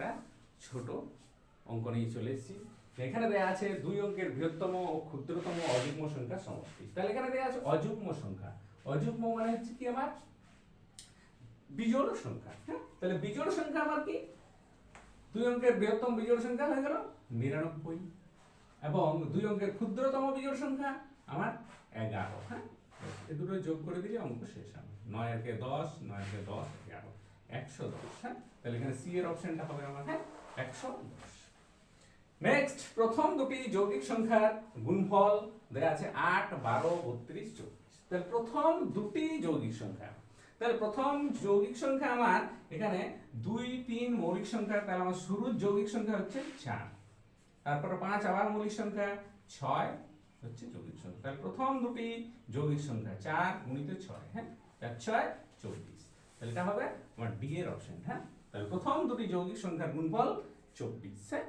একটা ছোট অঙ্ক নিয়ে চলে এসেছি। এখানে দেয়া আছে 2 অঙ্কের বৃহত্তম ও ক্ষুদ্রতম অযুগ্ম সংখ্যার সমষ্টি। তাহলে এখানে দেয়া আছে অযুগ্ম সংখ্যা। অযুগ্ম মানে হচ্ছে কি আমার বিজোড় সংখ্যা। হ্যাঁ, তাহলে বিজোড় সংখ্যা আমার কি 2 অঙ্কের বৃহত্তম বিজোড় সংখ্যা হয়ে গেল 99 এবং 2 অঙ্কের ক্ষুদ্রতম বিজোড় সংখ্যা আমার 11। হ্যাঁ, এই দুটো যোগ করে দিলে অঙ্ক শেষ হবে। 9 আর কে 10, 9 আর কে 10, 11, 110। হ্যাঁ, তাহলে এখানে সি এর অপশনটা হবে আমার 110। নেক্সট, প্রথম দুটি যৌগিক সংখ্যার গুণফল দেয়া আছে 8, 12, 32, 24। তাহলে প্রথম দুটি যৌগিক সংখ্যা, তাহলে প্রথম যৌগিক সংখ্যা আমার এখানে 2, 3 মৌলিক সংখ্যা, তাহলে আমার শুরুর যৌগিক সংখ্যা হচ্ছে 4, তারপরে 5 আবার মৌলিক সংখ্যা, 6 হচ্ছে যৌগিক সংখ্যা। তাহলে প্রথম দুটি যৌগিক সংখ্যা 4 গুণিত 6, হ্যাঁ, 4, 6, 24। তাহলে এটা হবে আমার ডি এর অপশন। হ্যাঁ, তাহলে প্রথম দুটি যৌগিক সংখ্যার গুণফল 24। হ্যাঁ।